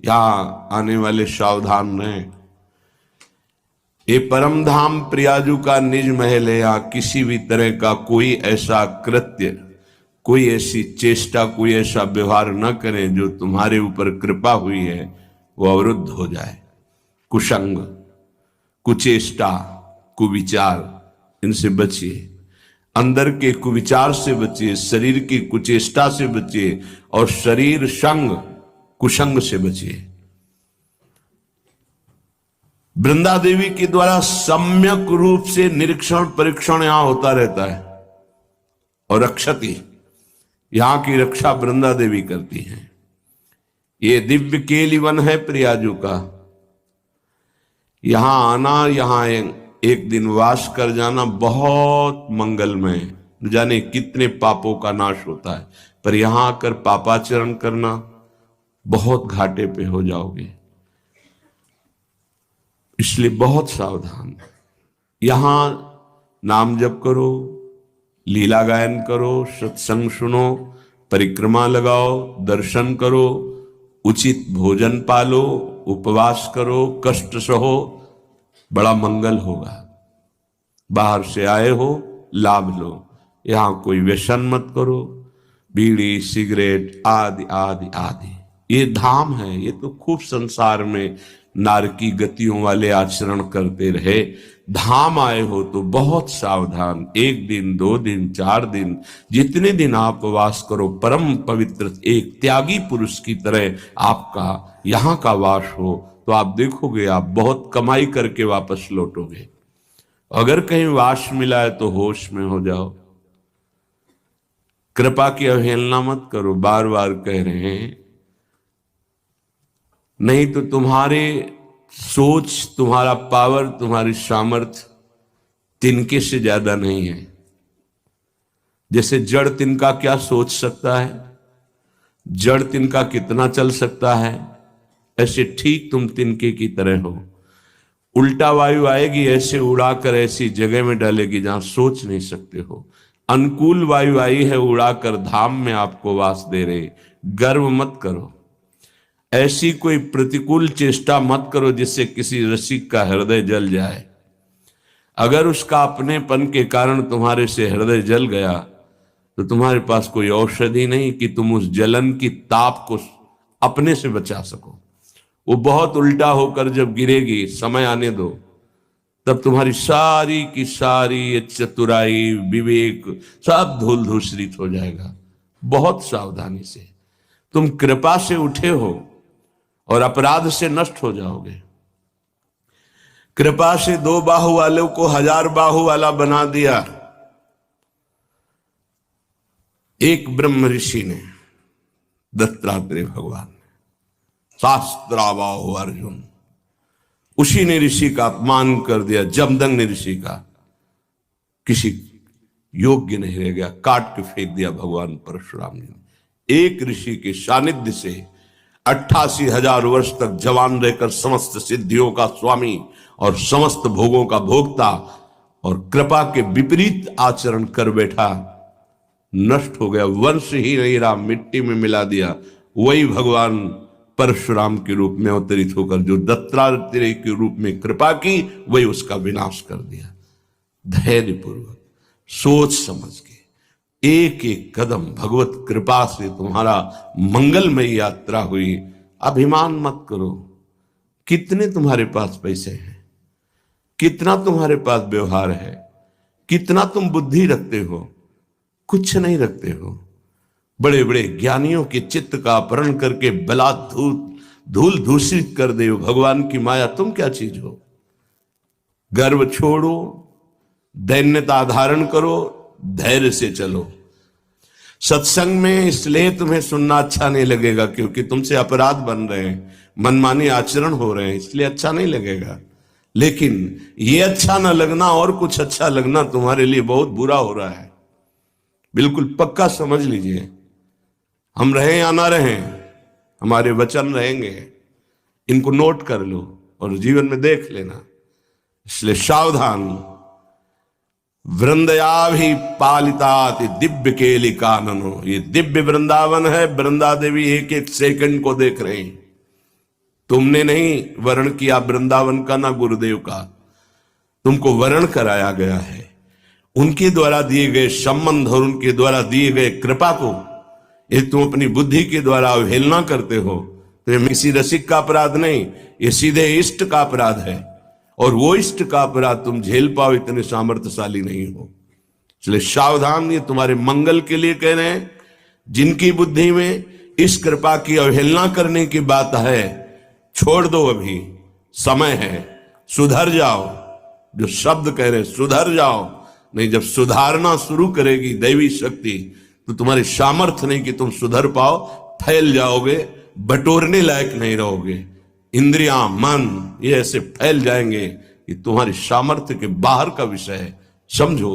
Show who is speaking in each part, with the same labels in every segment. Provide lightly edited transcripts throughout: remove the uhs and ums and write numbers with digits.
Speaker 1: यहाँ आने वाले सावधान रहें। ये परम धाम प्रियाजू का निज महल है। यहाँ किसी भी तरह का कोई ऐसा कृत्य, कोई ऐसी चेष्टा, कोई ऐसा व्यवहार न करें जो तुम्हारे ऊपर कृपा हुई है वो अवरुद्ध हो जाए। कुसंग, कुचेष्टा, कुविचार, इनसे बचिए। अंदर के कुविचार से बचिए, शरीर की कुचेष्टा से बचिए और शरीर संग, कुसंग से बचिए। वृंदा देवी के द्वारा सम्यक रूप से निरीक्षण परीक्षण यहां होता रहता है और रक्षती, यहां की रक्षा वृंदा देवी करती हैं। ये दिव्य केलिवन है प्रियाजू का। यहां आना, यहां एक दिन वास कर जाना बहुत मंगलमय। न जाने कितने पापों का नाश होता है, पर यहां आकर पापाचरण करना बहुत घाटे पे हो जाओगे। इसलिए बहुत सावधान। यहां नाम जप करो, लीला गायन करो, सत्संग सुनो, परिक्रमा लगाओ, दर्शन करो, उचित भोजन पालो, उपवास करो, कष्ट सहो, बड़ा मंगल होगा। बाहर से आए हो, लाभ लो। यहां कोई व्यसन मत करो, बीड़ी सिगरेट आदि आदि आदि। ये धाम है, ये तो खूब संसार में नारकी गतियों वाले आचरण करते रहे। धाम आए हो तो बहुत सावधान। 1 दिन 2 दिन 4 दिन, जितने दिन आप वास करो, परम पवित्र एक त्यागी पुरुष की तरह आपका यहां का वास हो तो आप देखोगे आप बहुत कमाई करके वापस लौटोगे। अगर कहीं वास मिला है तो होश में हो जाओ। कृपा की अवहेलना मत करो, बार बार कह रहे हैं। नहीं तो तुम्हारे सोच, तुम्हारा पावर, तुम्हारी सामर्थ्य तिनके से ज्यादा नहीं है। जैसे जड़ तिनका क्या सोच सकता है, जड़ तिनका कितना चल सकता है, ऐसे ठीक तुम तिनके की तरह हो। उल्टा वायु आएगी, ऐसे उड़ाकर ऐसी जगह में डालेगी जहां सोच नहीं सकते हो। अनुकूल वायु आई है, उड़ाकर धाम में आपको वास दे रहे। गर्व मत करो, ऐसी कोई प्रतिकूल चेष्टा मत करो जिससे किसी रसिक का हृदय जल जाए। अगर उसका अपनेपन के कारण तुम्हारे से हृदय जल गया तो तुम्हारे पास कोई औषधि नहीं कि तुम उस जलन की ताप को अपने से बचा सको। वो बहुत उल्टा होकर जब गिरेगी, समय आने दो, तब तुम्हारी सारी की सारी चतुराई, विवेक सब धूल धूसरित हो जाएगा। बहुत सावधानी से। तुम कृपा से उठे हो और अपराध से नष्ट हो जाओगे। कृपा से 2 बाहु वालों को 1000 बाहु वाला बना दिया। एक ब्रह्म ऋषि ने, दत्तात्रेय भगवान ने, शास्त्राबाहु अर्जुन, उसी ने ऋषि का अपमान कर दिया। जमदंग ने ऋषि का किसी योग्य नहीं रह गया, काट के फेंक दिया भगवान परशुराम ने। एक ऋषि के सानिध्य से 88,000 वर्ष तक जवान रहकर समस्त सिद्धियों का स्वामी और समस्त भोगों का भोक्ता और कृपा के विपरीत आचरण कर बैठा, नष्ट हो गया। वंश ही नहीं रहा, मिट्टी में मिला दिया। वही भगवान परशुराम के रूप में अवतरित होकर जो दत्तात्रेय के रूप में कृपा की, वही उसका विनाश कर दिया। धैर्य पूर्वक, सोच समझ के एक एक कदम भगवत कृपा से तुम्हारा मंगलमय यात्रा हुई। अभिमान मत करो। कितने तुम्हारे पास पैसे हैं, कितना तुम्हारे पास व्यवहार है, कितना तुम बुद्धि रखते हो, कुछ नहीं रखते हो। बड़े बड़े ज्ञानियों के चित्त का अपहरण करके धूल दूषित कर दे भगवान की माया। तुम क्या चीज हो? गर्व छोड़ो, दैन्यता धारण करो, धैर्य से चलो। सत्संग में इसलिए तुम्हें सुनना अच्छा नहीं लगेगा क्योंकि तुमसे अपराध बन रहे हैं, मनमानी आचरण हो रहे हैं, इसलिए अच्छा नहीं लगेगा। लेकिन ये अच्छा ना लगना और कुछ अच्छा लगना तुम्हारे लिए बहुत बुरा हो रहा है। बिल्कुल पक्का समझ लीजिए। हम रहें या ना रहें, हमारे वचन रहेंगे। इनको नोट कर लो और जीवन में देख लेना। इसलिए सावधान। वृंदया भी पालिताति दिव्य केली काननो। ये दिव्य वृंदावन है। वृंदा देवी एक एक सेकंड को देख रहे हैं। तुमने नहीं वर्ण किया वृंदावन का, ना गुरुदेव का, तुमको वर्ण कराया गया है। उनके द्वारा दिए गए संबंध और उनके द्वारा दिए गए कृपा को यदि तुम अपनी बुद्धि के द्वारा अवहेलना करते हो तो ये किसी रसिक का अपराध नहीं, ये सीधे इष्ट का अपराध है। और वो इष्ट का अपराध तुम झेल पाओ इतने सामर्थ्यशाली नहीं हो। इसलिए सावधान, ये तुम्हारे मंगल के लिए कह रहे हैं। जिनकी बुद्धि में इस कृपा की अवहेलना करने की बात है, छोड़ दो, अभी समय है, सुधर जाओ। जो शब्द कह रहे सुधर जाओ, नहीं, जब सुधारना शुरू करेगी दैवी शक्ति तो तुम्हारी सामर्थ्य नहीं कि तुम सुधर पाओ, फैल जाओगे, बटोरने लायक नहीं रहोगे। इंद्रियां, मन ये ऐसे फैल जाएंगे कि तुम्हारी सामर्थ्य के बाहर का विषय है। समझो,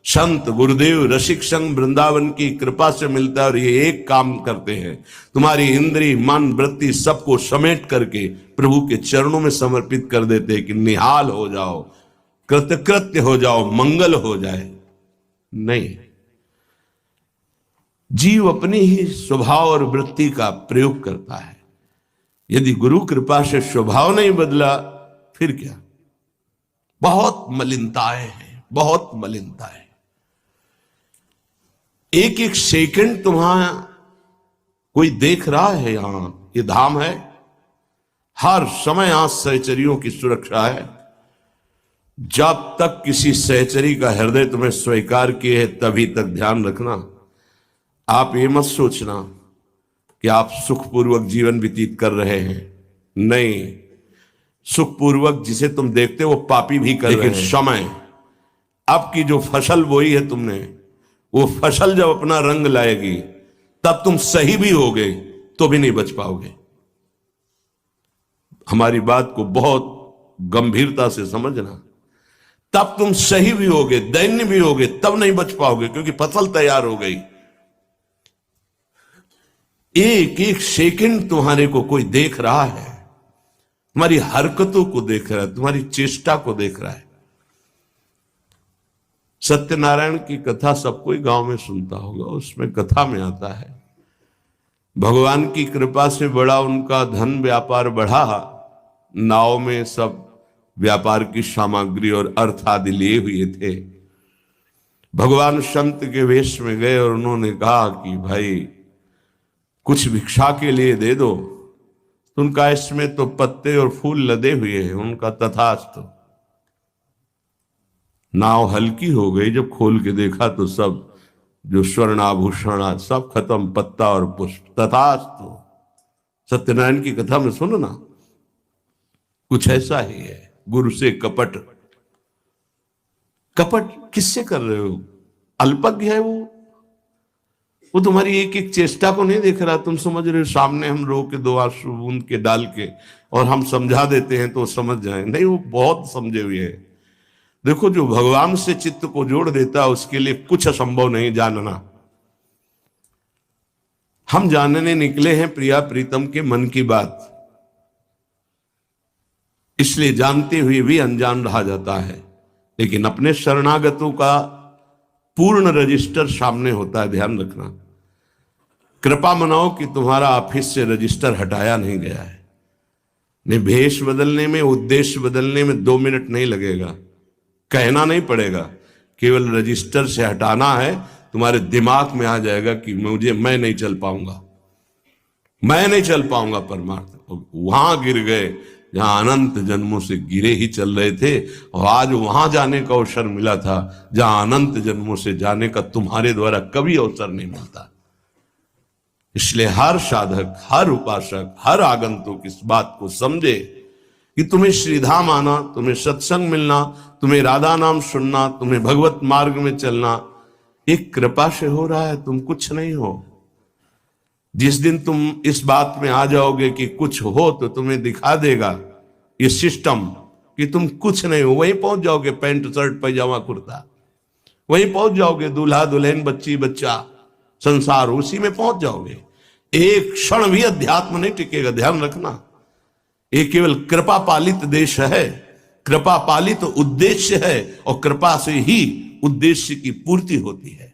Speaker 1: संत गुरुदेव रसिक संग वृंदावन की कृपा से मिलता है और ये एक काम करते हैं, तुम्हारी इंद्री, मन, वृत्ति सबको समेट करके प्रभु के चरणों में समर्पित कर देते हैं कि निहाल हो जाओ, कृतकृत्य हो जाओ, मंगल हो जाए। नहीं, जीव अपनी ही स्वभाव और वृत्ति का प्रयोग करता है। यदि गुरु कृपा से स्वभाव नहीं बदला फिर क्या? बहुत मलिनताएं हैं, बहुत मलिनताएं। एक एक सेकंड तुम्हारा कोई देख रहा है, यहां ये धाम है, हर समय यहां सहचरियों की सुरक्षा है। जब तक किसी सहचरी का हृदय तुम्हें स्वीकार किए है तभी तक ध्यान रखना। आप ये मत सोचना कि आप सुखपूर्वक जीवन व्यतीत कर रहे हैं, नहीं, सुखपूर्वक जिसे तुम देखते हो वो पापी भी कर रहे हैं। समय, अब की जो फसल बोई है तुमने, वो फसल जब अपना रंग लाएगी तब तुम सही भी होगे तो भी नहीं बच पाओगे। हमारी बात को बहुत गंभीरता से समझना। तब तुम सही भी होगे, दैन्य भी होगे, तब नहीं बच पाओगे क्योंकि फसल तैयार हो गई। एक एक सेकंड तुम्हारे को कोई देख रहा है, तुम्हारी हरकतों को देख रहा है, तुम्हारी चेष्टा को देख रहा है। सत्यनारायण की कथा सब कोई गांव में सुनता होगा। उसमें कथा में आता है भगवान की कृपा से बड़ा उनका धन व्यापार बढ़ा, नाव में सब व्यापार की सामग्री और अर्थ आदि लिए हुए थे। भगवान संत के वेश में गए और उन्होंने कहा कि भाई कुछ भिक्षा के लिए दे दो। तो उनका इसमें तो पत्ते और फूल लदे हुए हैं। उनका तथास्तु। नाव हल्की हो गई, जब खोल के देखा तो सब जो स्वर्ण आभूषण सब खत्म, पत्ता और पुष्प। तथास्तु। सत्यनारायण की कथा में सुनो ना, कुछ ऐसा ही है। गुरु से कपट। कपट किससे कर रहे हो? अल्पज्ञ है वो तुम्हारी एक एक चेष्टा को नहीं देख रहा। तुम समझ रहे हो सामने हम रो के 2 आंसू बूंद के डाल के और हम समझा देते हैं तो समझ जाए, नहीं, वो बहुत समझे हुए हैं। देखो, जो भगवान से चित्त को जोड़ देता है उसके लिए कुछ असंभव नहीं जानना। हम जानने निकले हैं प्रिया प्रीतम के मन की बात, इसलिए जानते हुए भी अनजान रहा जाता है। लेकिन अपने शरणागतों का पूर्ण रजिस्टर सामने होता है, ध्यान रखना। कृपा मनाओ कि तुम्हारा ऑफिस से रजिस्टर हटाया नहीं गया है। नहीं, भेष बदलने में, उद्देश्य बदलने में 2 मिनट नहीं लगेगा, कहना नहीं पड़ेगा, केवल रजिस्टर से हटाना है। तुम्हारे दिमाग में आ जाएगा कि मैं नहीं चल पाऊंगा, मैं नहीं चल पाऊंगा परमार्थ। वहां गिर गए जहां अनंत जन्मों से गिरे ही चल रहे थे, और आज वहां जाने का अवसर मिला था जहां अनंत जन्मों से जाने का तुम्हारे द्वारा कभी अवसर नहीं मिलता। इसलिए हर साधक, हर उपासक, हर आगंतुक इस बात को समझे कि तुम्हें श्रीधाम आना, तुम्हें सत्संग मिलना, तुम्हें राधा नाम सुनना, तुम्हें भगवत मार्ग में चलना एक कृपा से हो रहा है, तुम कुछ नहीं हो। जिस दिन तुम इस बात में आ जाओगे कि कुछ हो तो तुम्हें दिखा देगा ये सिस्टम कि तुम कुछ नहीं हो, वहीं पहुंच जाओगे। पैंट शर्ट पैजामा कुर्ता, वहीं पहुंच जाओगे। दूल्हा दुल्हन, बच्ची बच्चा, संसार, उसी में पहुंच जाओगे। एक क्षण भी अध्यात्म नहीं टिकेगा, ध्यान रखना। ये केवल कृपा पालित देश है, कृपा पालित उद्देश्य है, और कृपा से ही उद्देश्य की पूर्ति होती है।